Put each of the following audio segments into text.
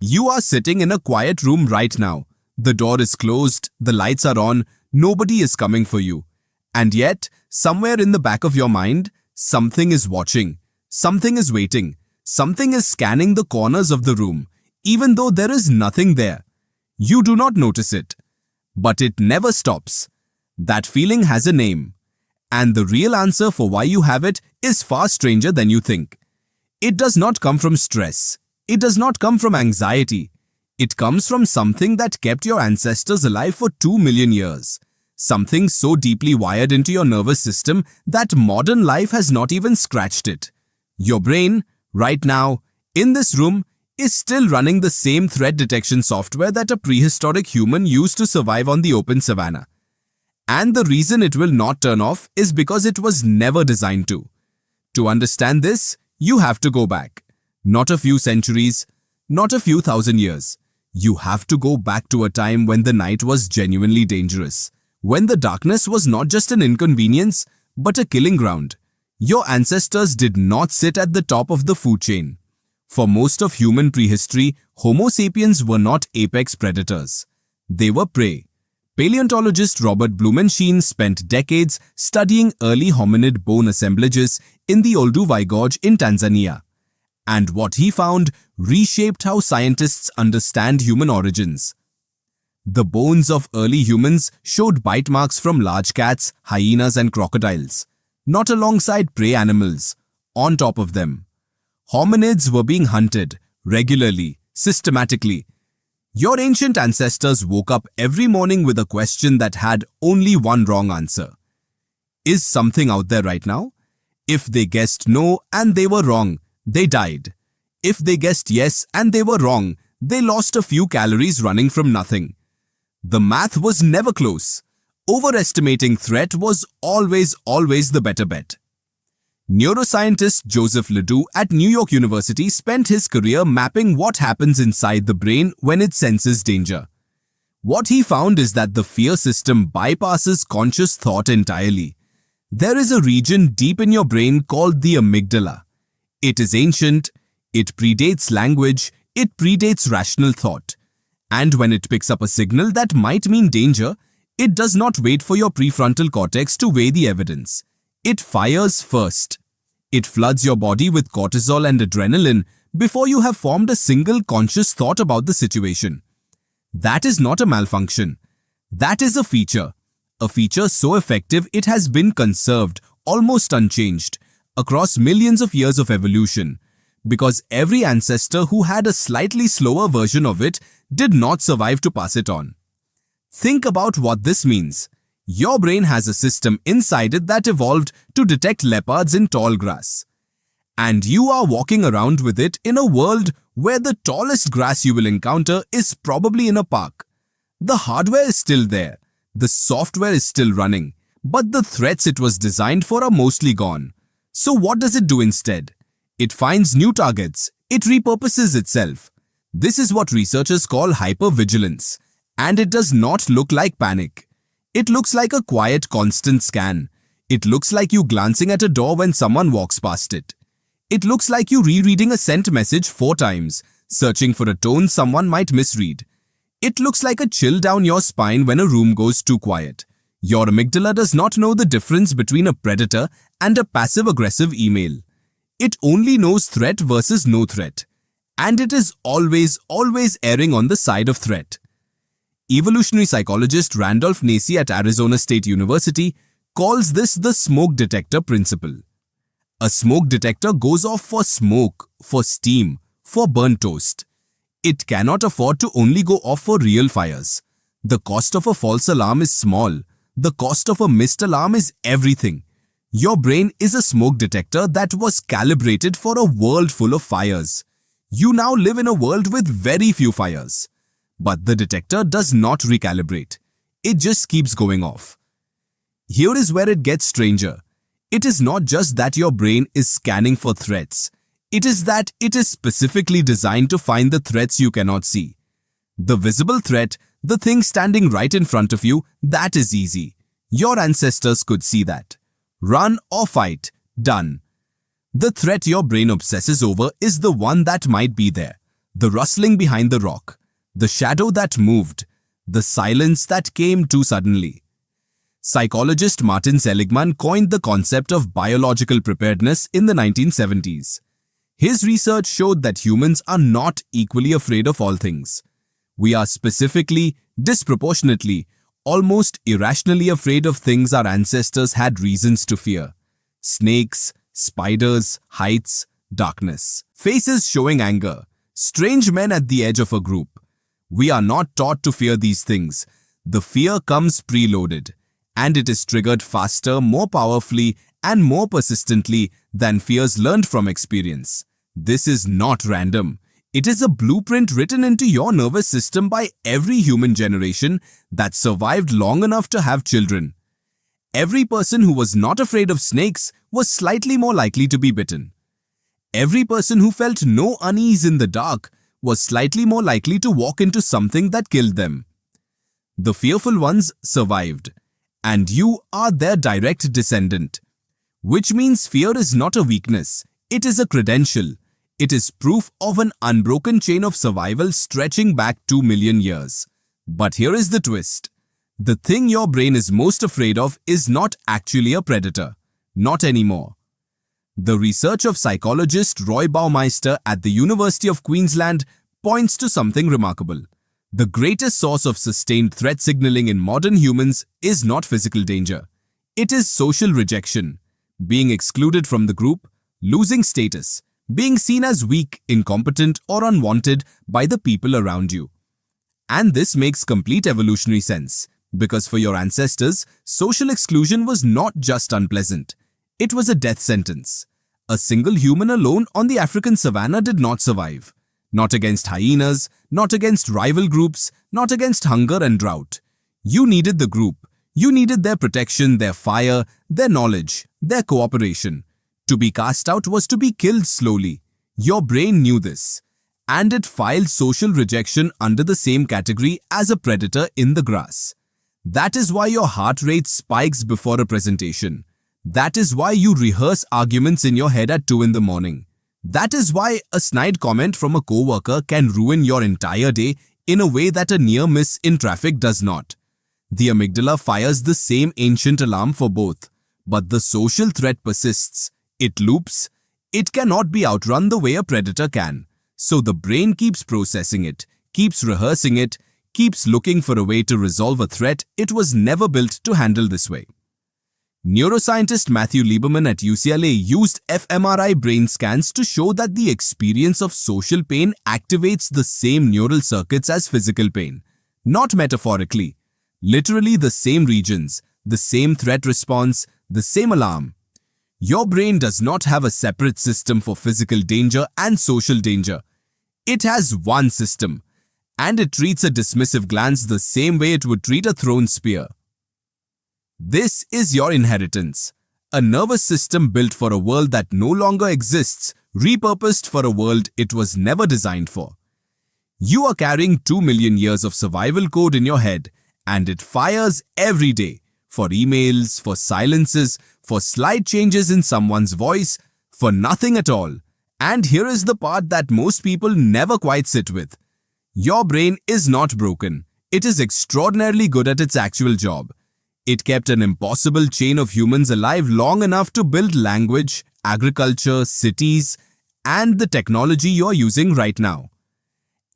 You are sitting in a quiet room right now. The door is closed, the lights are on, nobody is coming for you. And yet, somewhere in the back of your mind, something is watching, something is waiting, something is scanning the corners of the room, even though there is nothing there. You do not notice it, but it never stops. That feeling has a name. And the real answer for why you have it is far stranger than you think. It does not come from stress. It does not come from anxiety. It comes from something that kept your ancestors alive for 2 million years. Something so deeply wired into your nervous system that modern life has not even scratched it. Your brain, right now, in this room, is still running the same threat detection software that a prehistoric human used to survive on the open savanna. And the reason it will not turn off is because it was never designed to. To understand this, you have to go back. Not a few centuries, not a few thousand years. You have to go back to a time when the night was genuinely dangerous, when the darkness was not just an inconvenience, but a killing ground. Your ancestors did not sit at the top of the food chain. For most of human prehistory, Homo sapiens were not apex predators. They were prey. Paleontologist Robert Blumenschein spent decades studying early hominid bone assemblages in the Olduvai Gorge in Tanzania. And what he found reshaped how scientists understand human origins. The bones of early humans showed bite marks from large cats, hyenas and crocodiles, not alongside prey animals, on top of them. Hominids were being hunted, regularly, systematically. Your ancient ancestors woke up every morning with a question that had only one wrong answer. Is something out there right now? If they guessed no and they were wrong, they died. If they guessed yes and they were wrong, they lost a few calories running from nothing. The math was never close. Overestimating threat was always the better bet. Neuroscientist Joseph Ledoux at New York University spent his career mapping what happens inside the brain when it senses danger. What he found is that the fear system bypasses conscious thought entirely. There is a region deep in your brain called the amygdala. It is ancient, it predates language, it predates rational thought. And when it picks up a signal that might mean danger, it does not wait for your prefrontal cortex to weigh the evidence. It fires first. It floods your body with cortisol and adrenaline before you have formed a single conscious thought about the situation. That is not a malfunction. That is a feature so effective it has been conserved, almost unchanged, across millions of years of evolution, because every ancestor who had a slightly slower version of it did not survive to pass it on. Think about what this means. Your brain has a system inside it that evolved to detect leopards in tall grass. And you are walking around with it in a world where the tallest grass you will encounter is probably in a park. The hardware is still there, the software is still running, but the threats it was designed for are mostly gone. So what does it do instead? It finds new targets, it repurposes itself. This is what researchers call hypervigilance, and it does not look like panic. It looks like a quiet, constant scan. It looks like you glancing at a door when someone walks past it. It looks like you rereading a sent message 4 times, searching for a tone someone might misread. It looks like a chill down your spine when a room goes too quiet. Your amygdala does not know the difference between a predator and a passive-aggressive email. It only knows threat versus no threat. And it is always erring on the side of threat. Evolutionary psychologist Randolph Nacy at Arizona State University calls this the smoke detector principle. A smoke detector goes off for smoke, for steam, for burnt toast. It cannot afford to only go off for real fires. The cost of a false alarm is small. The cost of a missed alarm is everything. Your brain is a smoke detector that was calibrated for a world full of fires. You now live in a world with very few fires. But the detector does not recalibrate. It just keeps going off. Here is where it gets stranger. It is not just that your brain is scanning for threats. It is that it is specifically designed to find the threats you cannot see. The visible threat, the thing standing right in front of you, that is easy. Your ancestors could see that. Run or fight, done. The threat your brain obsesses over is the one that might be there. the rustling behind the rock, the shadow that moved, the silence that came too suddenly. Psychologist Martin Seligman coined the concept of biological preparedness in the 1970s. His research showed that humans are not equally afraid of all things. We are specifically, disproportionately, almost irrationally afraid of things our ancestors had reasons to fear. Snakes, spiders, heights, darkness. Faces showing anger. Strange men at the edge of a group. We are not taught to fear these things. The fear comes preloaded, and it is triggered faster, more powerfully, and more persistently than fears learned from experience. This is not random. It is a blueprint written into your nervous system by every human generation that survived long enough to have children. Every person who was not afraid of snakes was slightly more likely to be bitten. Every person who felt no unease in the dark was slightly more likely to walk into something that killed them. The fearful ones survived, and you are their direct descendant. Which means fear is not a weakness, it is a credential. It is proof of an unbroken chain of survival stretching back 2 million years. But here is the twist. The thing your brain is most afraid of is not actually a predator. Not anymore. The research of psychologist Roy Baumeister at the University of Queensland points to something remarkable. The greatest source of sustained threat signaling in modern humans is not physical danger. It is social rejection. Being excluded from the group, losing status, being seen as weak, incompetent, or unwanted by the people around you. And this makes complete evolutionary sense, because for your ancestors, social exclusion was not just unpleasant. It was a death sentence. A single human alone on the African savanna did not survive. Not against hyenas, not against rival groups, not against hunger and drought. You needed the group. You needed their protection, their fire, their knowledge, their cooperation. To be cast out was to be killed slowly. Your brain knew this, and it filed social rejection under the same category as a predator in the grass. That is why your heart rate spikes before a presentation. That is why you rehearse arguments in your head at 2 in the morning. That is why a snide comment from a co-worker can ruin your entire day in a way that a near miss in traffic does not. The amygdala fires the same ancient alarm for both, but the social threat persists. It loops. It cannot be outrun the way a predator can. So the brain keeps processing it, keeps rehearsing it, keeps looking for a way to resolve a threat it was never built to handle this way. Neuroscientist Matthew Lieberman at UCLA used fMRI brain scans to show that the experience of social pain activates the same neural circuits as physical pain. Not metaphorically. Literally the same regions, the same threat response, the same alarm. Your brain does not have a separate system for physical danger and social danger. It has one system, and it treats a dismissive glance the same way it would treat a thrown spear. This is your inheritance, a nervous system built for a world that no longer exists, repurposed for a world it was never designed for. You are carrying 2 million years of survival code in your head, and it fires every day. For emails, for silences, for slight changes in someone's voice, for nothing at all. And here is the part that most people never quite sit with. Your brain is not broken. It is extraordinarily good at its actual job. It kept an impossible chain of humans alive long enough to build language, agriculture, cities, and the technology you're using right now.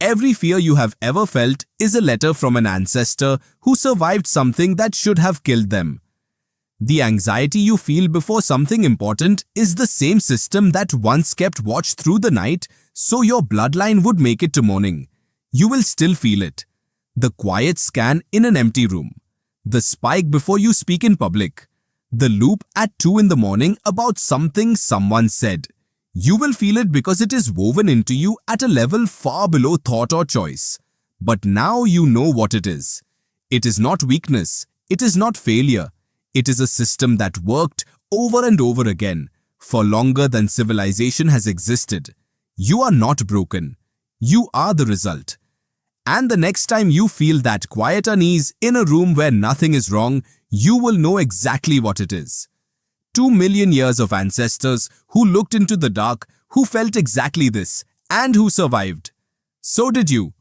Every fear you have ever felt is a letter from an ancestor who survived something that should have killed them. The anxiety you feel before something important is the same system that once kept watch through the night so your bloodline would make it to morning. You will still feel it. The quiet scan in an empty room. The spike before you speak in public. The loop at 2 in the morning about something someone said. You will feel it because it is woven into you at a level far below thought or choice. But now you know what it is. It is not weakness. It is not failure. It is a system that worked over and over again for longer than civilization has existed. You are not broken. You are the result. And the next time you feel that quiet unease in a room where nothing is wrong, you will know exactly what it is. 2 million years of ancestors who looked into the dark, who felt exactly this, and who survived. So did you.